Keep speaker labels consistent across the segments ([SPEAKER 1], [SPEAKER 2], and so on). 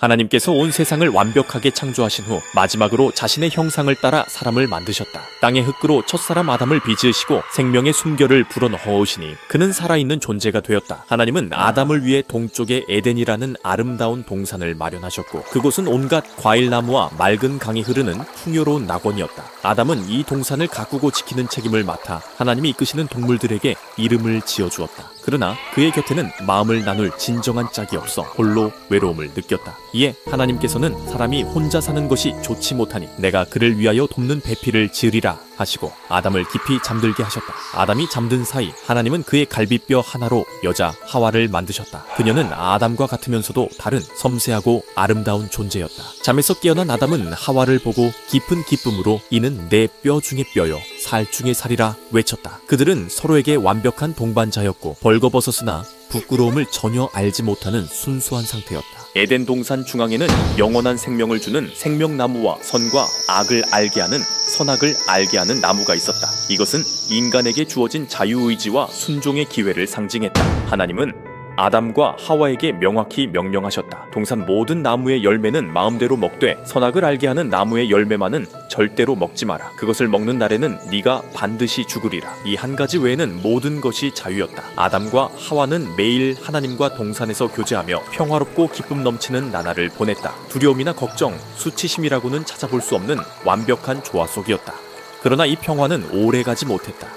[SPEAKER 1] 하나님께서 온 세상을 완벽하게 창조하신 후 마지막으로 자신의 형상을 따라 사람을 만드셨다. 땅의 흙으로 첫사람 아담을 빚으시고 생명의 숨결을 불어넣으시니 그는 살아있는 존재가 되었다. 하나님은 아담을 위해 동쪽에 에덴이라는 아름다운 동산을 마련하셨고 그곳은 온갖 과일나무와 맑은 강이 흐르는 풍요로운 낙원이었다. 아담은 이 동산을 가꾸고 지키는 책임을 맡아 하나님이 이끄시는 동물들에게 이름을 지어주었다. 그러나 그의 곁에는 마음을 나눌 진정한 짝이 없어 홀로 외로움을 느꼈다. 이에 하나님께서는 사람이 혼자 사는 것이 좋지 못하니 내가 그를 위하여 돕는 배필을 지으리라 하시고 아담을 깊이 잠들게 하셨다. 아담이 잠든 사이 하나님은 그의 갈비뼈 하나로 여자 하와를 만드셨다. 그녀는 아담과 같으면서도 다른 섬세하고 아름다운 존재였다. 잠에서 깨어난 아담은 하와를 보고 깊은 기쁨으로 이는 내 뼈 중의 뼈요 살 중의 살이라 외쳤다. 그들은 서로에게 완벽한 동반자였고 벌거벗었으나 부끄러움을 전혀 알지 못하는 순수한 상태였다. 에덴 동산 중앙에는 영원한 생명을 주는 생명나무와 선과 악을 알게 하는 선악을 알게 하는 나무가 있었다. 이것은 인간에게 주어진 자유의지와 순종의 기회를 상징했다. 하나님은 아담과 하와에게 명확히 명령하셨다. 동산 모든 나무의 열매는 마음대로 먹되 선악을 알게 하는 나무의 열매만은 절대로 먹지 마라. 그것을 먹는 날에는 네가 반드시 죽으리라. 이 한 가지 외에는 모든 것이 자유였다. 아담과 하와는 매일 하나님과 동산에서 교제하며 평화롭고 기쁨 넘치는 나날을 보냈다. 두려움이나 걱정, 수치심이라고는 찾아볼 수 없는 완벽한 조화 속이었다. 그러나 이 평화는 오래가지 못했다.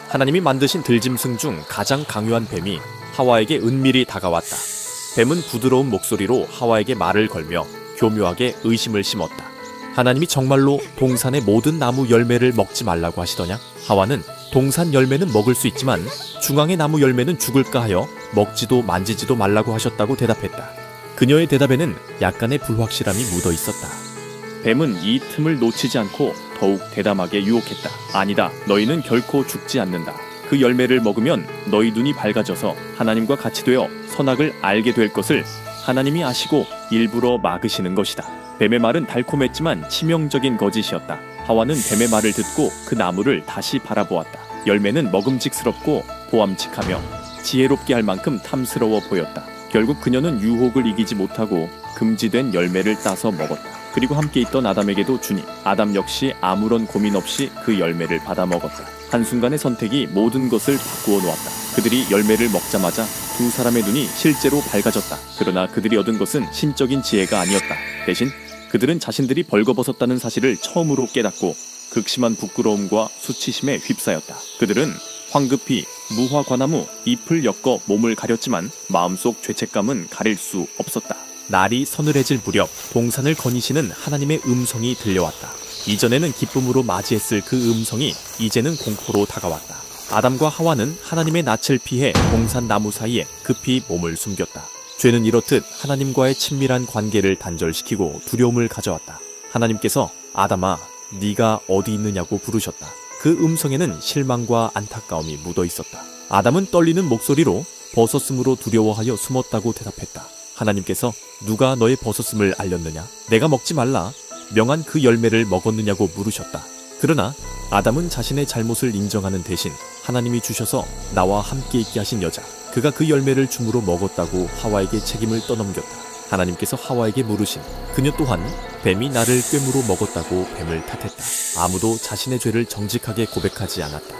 [SPEAKER 1] 하나님이 만드신 들짐승 중 가장 강요한 뱀이 하와에게 은밀히 다가왔다. 뱀은 부드러운 목소리로 하와에게 말을 걸며 교묘하게 의심을 심었다. 하나님이 정말로 동산의 모든 나무 열매를 먹지 말라고 하시더냐? 하와는 동산 열매는 먹을 수 있지만 중앙의 나무 열매는 죽을까 하여 먹지도 만지지도 말라고 하셨다고 대답했다. 그녀의 대답에는 약간의 불확실함이 묻어 있었다. 뱀은 이 틈을 놓치지 않고 더욱 대담하게 유혹했다. 아니다. 너희는 결코 죽지 않는다. 그 열매를 먹으면 너희 눈이 밝아져서 하나님과 같이 되어 선악을 알게 될 것을 하나님이 아시고 일부러 막으시는 것이다. 뱀의 말은 달콤했지만 치명적인 거짓이었다. 하와는 뱀의 말을 듣고 그 나무를 다시 바라보았다. 열매는 먹음직스럽고 보암직하며 지혜롭게 할 만큼 탐스러워 보였다. 결국 그녀는 유혹을 이기지 못하고 금지된 열매를 따서 먹었다. 그리고 함께 있던 아담에게도 주니 아담 역시 아무런 고민 없이 그 열매를 받아 먹었다. 한순간의 선택이 모든 것을 바꾸어 놓았다. 그들이 열매를 먹자마자 두 사람의 눈이 실제로 밝아졌다. 그러나 그들이 얻은 것은 신적인 지혜가 아니었다. 대신 그들은 자신들이 벌거벗었다는 사실을 처음으로 깨닫고 극심한 부끄러움과 수치심에 휩싸였다. 그들은 황급히 무화과나무 잎을 엮어 몸을 가렸지만 마음속 죄책감은 가릴 수 없었다. 날이 서늘해질 무렵 동산을 거니시는 하나님의 음성이 들려왔다. 이전에는 기쁨으로 맞이했을 그 음성이 이제는 공포로 다가왔다. 아담과 하와는 하나님의 낯을 피해 동산 나무 사이에 급히 몸을 숨겼다. 죄는 이렇듯 하나님과의 친밀한 관계를 단절시키고 두려움을 가져왔다. 하나님께서 아담아, 네가 어디 있느냐고 부르셨다. 그 음성에는 실망과 안타까움이 묻어 있었다. 아담은 떨리는 목소리로 벗었음으로 두려워하여 숨었다고 대답했다. 하나님께서 누가 너의 벗었음을 알렸느냐? 내가 먹지 말라 명한 그 열매를 먹었느냐고 물으셨다. 그러나 아담은 자신의 잘못을 인정하는 대신 하나님이 주셔서 나와 함께 있게 하신 여자, 그가 그 열매를 줌으로 먹었다고 하와에게 책임을 떠넘겼다. 하나님께서 하와에게 물으신 그녀 또한 뱀이 나를 꿰물어 먹었다고 뱀을 탓했다. 아무도 자신의 죄를 정직하게 고백하지 않았다.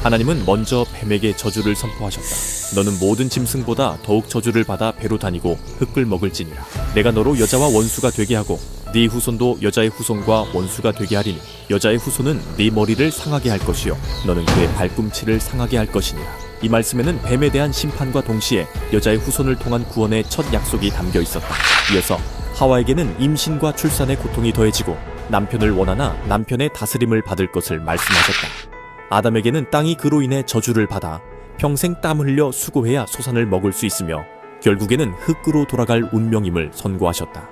[SPEAKER 1] 하나님은 먼저 뱀에게 저주를 선포하셨다. 너는 모든 짐승보다 더욱 저주를 받아 배로 다니고 흙을 먹을지니라. 내가 너로 여자와 원수가 되게 하고 네 후손도 여자의 후손과 원수가 되게 하리니 여자의 후손은 네 머리를 상하게 할 것이요 너는 그의 발꿈치를 상하게 할 것이니라. 이 말씀에는 뱀에 대한 심판과 동시에 여자의 후손을 통한 구원의 첫 약속이 담겨 있었다. 이어서 하와에게는 임신과 출산의 고통이 더해지고 남편을 원하나 남편의 다스림을 받을 것을 말씀하셨다. 아담에게는 땅이 그로 인해 저주를 받아 평생 땀 흘려 수고해야 소산을 먹을 수 있으며 결국에는 흙으로 돌아갈 운명임을 선고하셨다.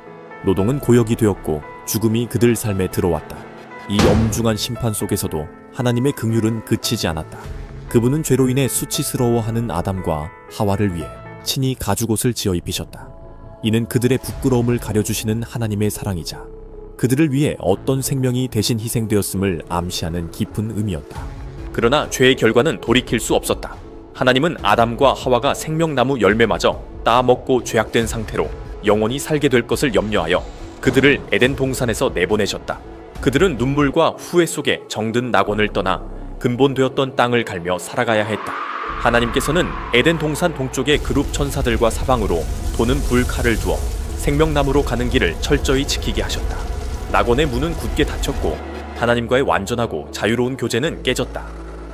[SPEAKER 1] 노동은 고역이 되었고 죽음이 그들 삶에 들어왔다. 이 엄중한 심판 속에서도 하나님의 긍휼은 그치지 않았다. 그분은 죄로 인해 수치스러워하는 아담과 하와를 위해 친히 가죽옷을 지어 입히셨다. 이는 그들의 부끄러움을 가려주시는 하나님의 사랑이자 그들을 위해 어떤 생명이 대신 희생되었음을 암시하는 깊은 의미였다. 그러나 죄의 결과는 돌이킬 수 없었다. 하나님은 아담과 하와가 생명나무 열매마저 따먹고 죄악된 상태로 영원히 살게 될 것을 염려하여 그들을 에덴 동산에서 내보내셨다. 그들은 눈물과 후회 속에 정든 낙원을 떠나 근본되었던 땅을 갈며 살아가야 했다. 하나님께서는 에덴 동산 동쪽의 그룹 천사들과 사방으로 도는 불칼을 두어 생명나무로 가는 길을 철저히 지키게 하셨다. 낙원의 문은 굳게 닫혔고 하나님과의 완전하고 자유로운 교제는 깨졌다.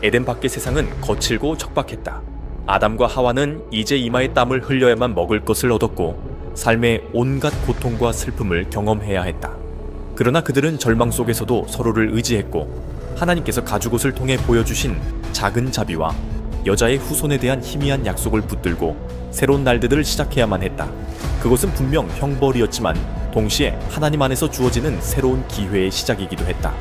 [SPEAKER 1] 에덴 밖의 세상은 거칠고 척박했다. 아담과 하와는 이제 이마에 땀을 흘려야만 먹을 것을 얻었고 삶의 온갖 고통과 슬픔을 경험해야 했다. 그러나 그들은 절망 속에서도 서로를 의지했고 하나님께서 가죽옷을 통해 보여주신 작은 자비와 여자의 후손에 대한 희미한 약속을 붙들고 새로운 날들을 시작해야만 했다. 그것은 분명 형벌이었지만 동시에 하나님 안에서 주어지는 새로운 기회의 시작이기도 했다.